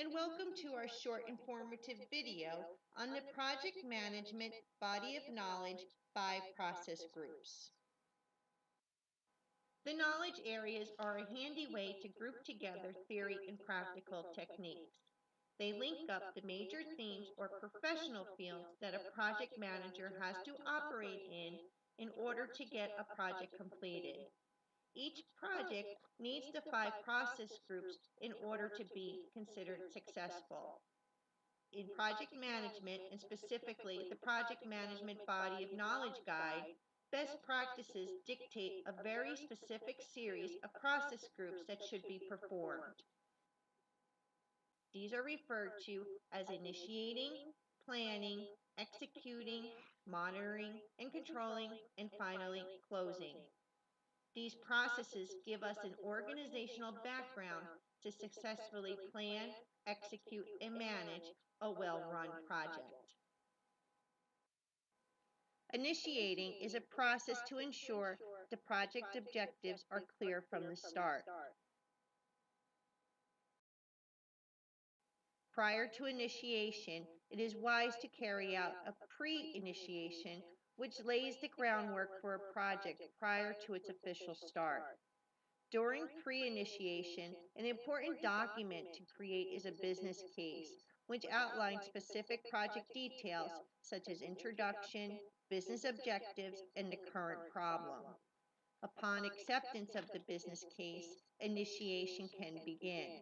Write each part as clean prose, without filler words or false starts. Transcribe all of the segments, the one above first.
and welcome to our short informative video on the Project Management Body of Knowledge by Process Groups. The knowledge areas are a handy way to group together theory and practical techniques. They link up the major themes or professional fields that a project manager has to operate in order to get a project completed. Each project needs the 5 process groups in order to be considered successful. In project management, and specifically the Project Management Body of Knowledge Guide, best practices dictate a very specific series of process groups that should be performed. These are referred to as initiating, planning, executing, monitoring, and controlling, and finally closing. These processes give us an organizational background to successfully plan, execute, and manage a well-run project. Initiating is a process to ensure the project objectives are clear from the start. Prior to initiation, it is wise to carry out a pre-initiation, which lays the groundwork for a project prior to its official start. During pre-initiation, an important document to create is a business case, which outlines specific project details such as introduction, business objectives, and the current problem. Upon acceptance of the business case, initiation can begin.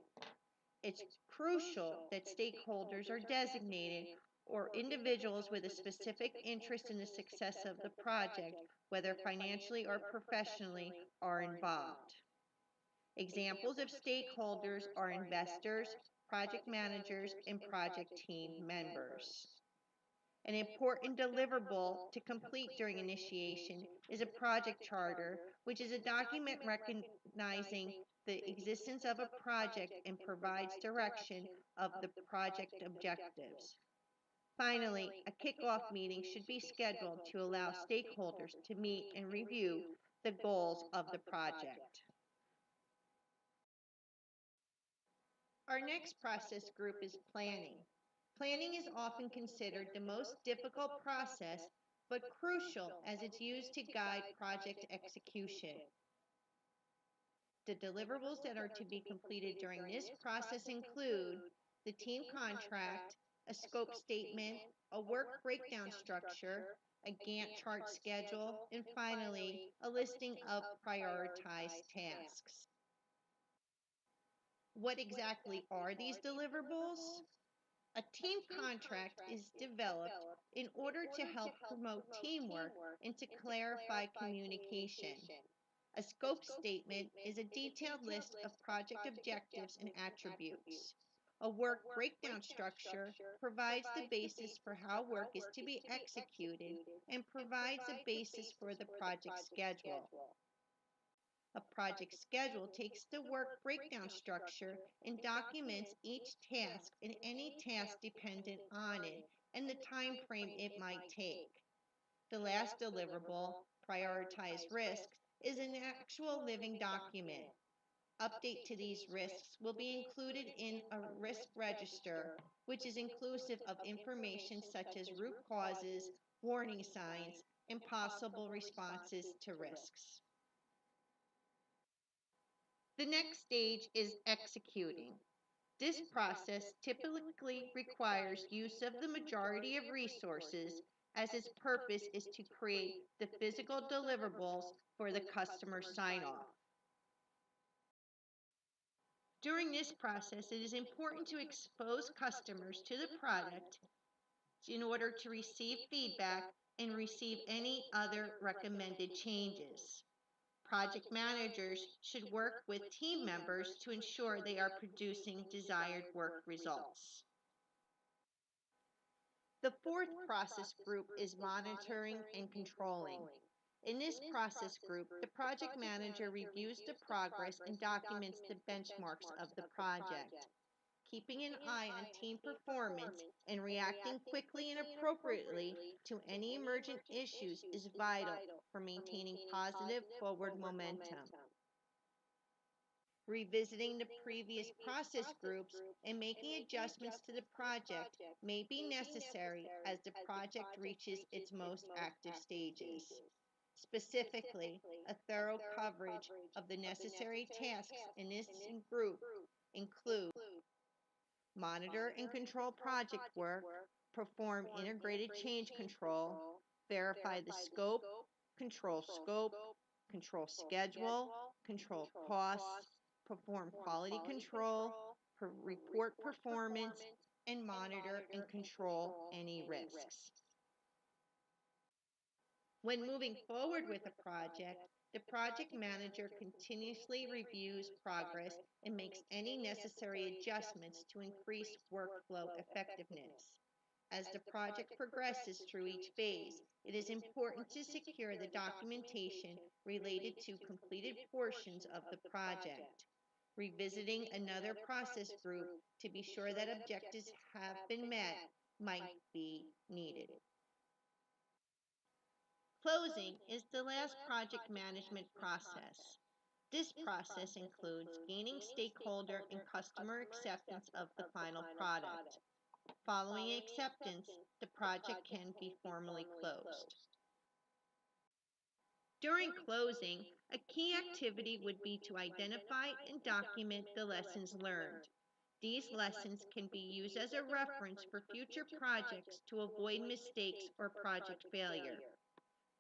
It's crucial that stakeholders are designated or individuals with a specific interest in the success of the project, whether financially or professionally, are involved. Examples of stakeholders are investors, project managers, and project team members. An important deliverable to complete during initiation is a project charter, which is a document recognizing the existence of a project and provides direction of the project objectives. Finally, a kickoff meeting should be scheduled to allow stakeholders to meet and review the goals of the project. Our next process group is planning. Planning is often considered the most difficult process, but crucial as it's used to guide project execution. The deliverables that are to be completed during this process include the team contract, a scope statement, a work breakdown structure, a Gantt chart schedule, and finally, a listing of prioritized tasks. What exactly are these deliverables? A team contract is developed in order to help promote teamwork and to clarify communication. A scope statement is a detailed list of project objectives and attributes. A work breakdown structure provides the basis for how work is to be executed and provides a basis for the project schedule. A project schedule takes the work breakdown structure and documents each task and any task dependent on it and the time frame it might take. The last deliverable, prioritize risks, is an actual living document. Update to these risks will be included in a risk register, which is inclusive of information such as root causes, warning signs, and possible responses to risks. The next stage is executing. This process typically requires use of the majority of resources as its purpose is to create the physical deliverables for the customer sign-off. During this process, it is important to expose customers to the product in order to receive feedback and receive any other recommended changes. Project managers should work with team members to ensure they are producing desired work results. The fourth process group is monitoring and controlling. In this process group, the project manager reviews the progress and documents the benchmarks of the project. Keeping an eye on team performance and reacting quickly and appropriately to any emergent issues is vital for maintaining positive forward momentum. Revisiting the previous process groups and making adjustments to the project may be necessary as the project reaches its most active stages. Specifically, a thorough coverage of the necessary tasks in this group include monitor and control project work, perform integrated change control, verify the scope, control schedule, control costs, perform quality control, report performance, and monitor and control any risks. When moving forward with a project, the project manager continuously reviews progress and makes any necessary adjustments to increase workflow effectiveness. As the project progresses through each phase, it is important to secure the documentation related to completed portions of the project. Revisiting another process group to be sure that objectives have been met might be needed. Closing is the last project management process. This process includes gaining stakeholder and customer acceptance of the final product. Following acceptance, the project can be formally closed. During closing, a key activity would be to identify and document the lessons learned. These lessons can be used as a reference for future projects to avoid mistakes or project failure.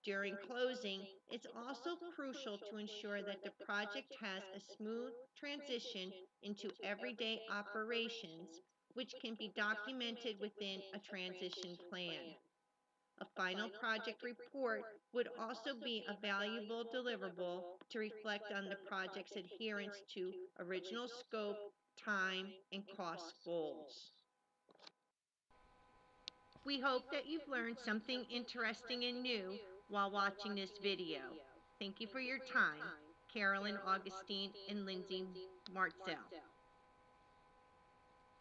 During closing, it's also crucial to ensure that the project has a smooth transition into everyday operations, which can be documented within a transition plan. A final project report would also be a valuable deliverable to reflect on the project's adherence to original scope, time, and cost goals. We hope that you've learned something interesting and new while watching this video. Thank you for your time. Carolyn Augustine and Lindsay Martzel.